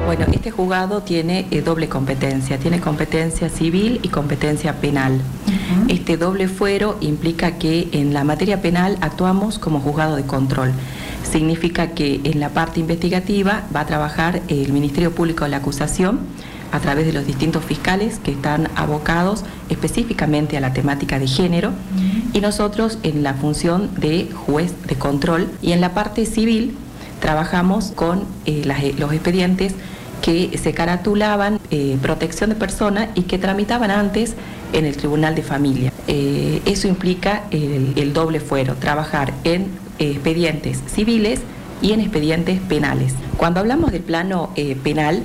Bueno, este juzgado tiene doble competencia, tiene competencia civil y competencia penal. Este doble fuero implica que en la materia penal actuamos como juzgado de control. Significa que en la parte investigativa va a trabajar el Ministerio Público de la Acusación a través de los distintos fiscales que están abocados específicamente a la temática de género, y nosotros en la función de juez de control. Y en la parte civil trabajamos con los expedientes que se caratulaban protección de personas y que tramitaban antes en el Tribunal de Familia. Eso implica el doble fuero, trabajar en expedientes civiles y en expedientes penales. Cuando hablamos del plano penal,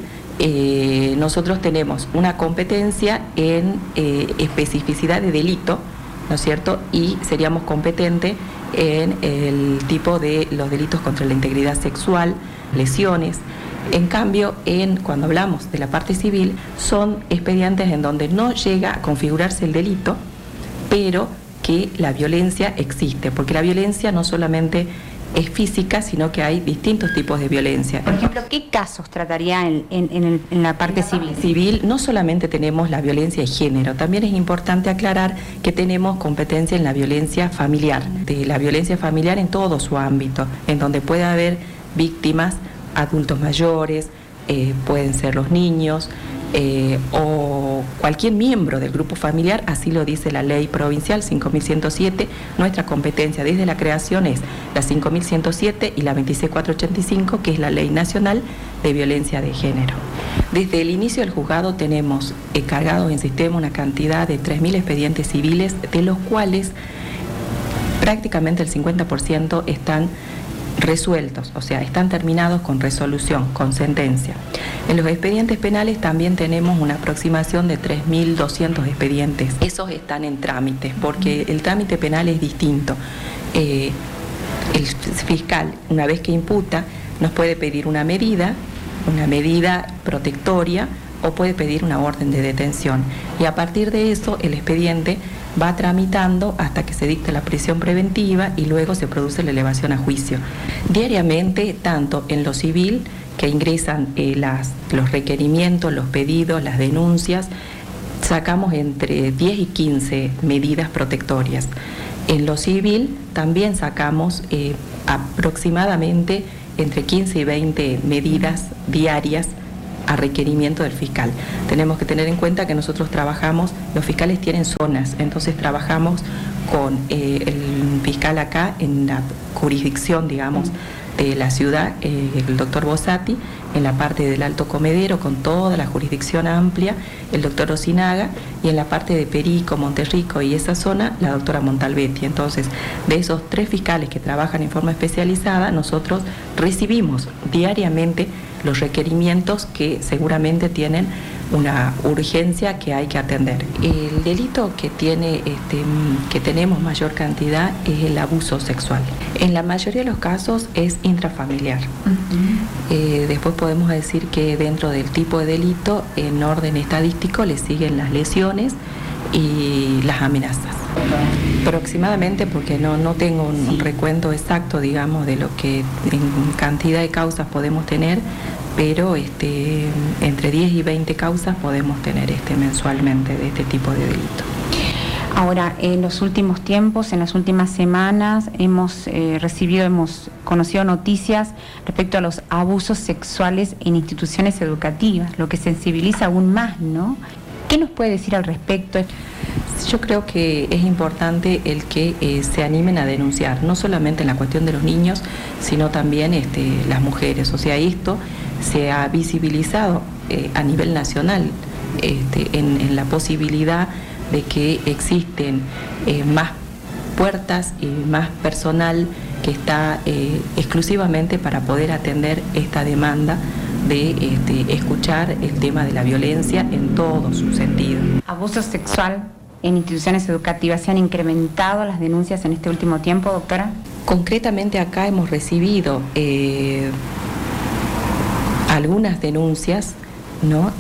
nosotros tenemos una competencia en especificidad de delito, ¿no es cierto? Y seríamos competentes en el tipo de los delitos contra la integridad sexual, lesiones. En cambio, cuando hablamos de la parte civil, son expedientes en donde no llega a configurarse el delito, pero que la violencia existe, porque la violencia no solamente es física, sino que hay distintos tipos de violencia. Por ejemplo, ¿qué casos trataría en la parte civil? En civil no solamente tenemos la violencia de género, también es importante aclarar que tenemos competencia en la violencia familiar, de la violencia familiar en todo su ámbito, en donde puede haber víctimas, adultos mayores, pueden ser los niños, o cualquier miembro del grupo familiar, así lo dice la ley provincial 5107. Nuestra competencia desde la creación es la 5107 y la 26485, que es la ley nacional de violencia de género. Desde el inicio del juzgado tenemos cargados en sistema una cantidad de 3.000 expedientes civiles, de los cuales prácticamente el 50% están resueltos, o sea, están terminados con resolución, con sentencia. En los expedientes penales también tenemos una aproximación de 3.200 expedientes. Esos están en trámites, porque el trámite penal es distinto. El fiscal, una vez que imputa, nos puede pedir una medida protectoria, o puede pedir una orden de detención. Y a partir de eso, el expediente va tramitando hasta que se dicta la prisión preventiva y luego se produce la elevación a juicio. Diariamente, tanto en lo civil, que ingresan los requerimientos, los pedidos, las denuncias, sacamos entre 10 y 15 medidas protectorias. En lo civil también sacamos aproximadamente entre 15 y 20 medidas diarias a requerimiento del fiscal. Tenemos que tener en cuenta que nosotros trabajamos, los fiscales tienen zonas, entonces trabajamos con el fiscal acá en la jurisdicción, digamos, de la ciudad, el doctor Bossati, en la parte del Alto Comedero, con toda la jurisdicción amplia, el doctor Osinaga, y en la parte de Perico, Monterrico y esa zona, la doctora Montalbetti. Entonces, de esos 3 fiscales que trabajan en forma especializada, nosotros recibimos diariamente los requerimientos que seguramente tienen una urgencia que hay que atender. El delito que tenemos mayor cantidad es el abuso sexual. En la mayoría de los casos es intrafamiliar. Después podemos decir que dentro del tipo de delito, en orden estadístico, le siguen las lesiones y las amenazas. Aproximadamente, porque no tengo un recuento exacto, digamos, de lo que en cantidad de causas podemos tener, pero entre 10 y 20 causas podemos tener mensualmente de este tipo de delito. Ahora, en los últimos tiempos, en las últimas semanas, hemos conocido noticias respecto a los abusos sexuales en instituciones educativas, lo que sensibiliza aún más, ¿no? ¿Qué nos puede decir al respecto? Yo creo que es importante el que se animen a denunciar, no solamente en la cuestión de los niños, sino también las mujeres. O sea, esto se ha visibilizado a nivel nacional en la posibilidad de que existen más puertas y más personal que está exclusivamente para poder atender esta demanda de escuchar el tema de la violencia en todo su sentido. Abuso sexual en instituciones educativas, ¿se han incrementado las denuncias en este último tiempo, doctora? Concretamente acá hemos recibido algunas denuncias ¿no?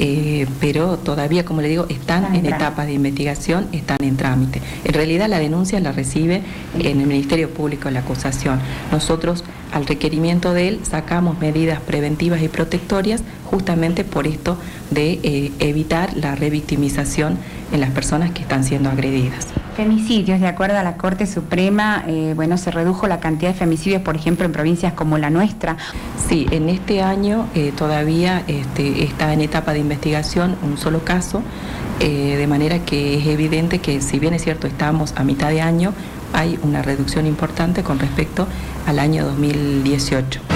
Pero todavía, como le digo, están en etapas de investigación, están en trámite. En realidad la denuncia la recibe en el Ministerio Público la acusación. Nosotros, al requerimiento de él, sacamos medidas preventivas y protectorias justamente por esto de evitar la revictimización en las personas que están siendo agredidas. Femicidios, de acuerdo a la Corte Suprema, se redujo la cantidad de femicidios, por ejemplo, en provincias como la nuestra. Sí, en este año todavía está en etapa de investigación un solo caso, de manera que es evidente que, si bien es cierto, estamos a mitad de año, hay una reducción importante con respecto al año 2018.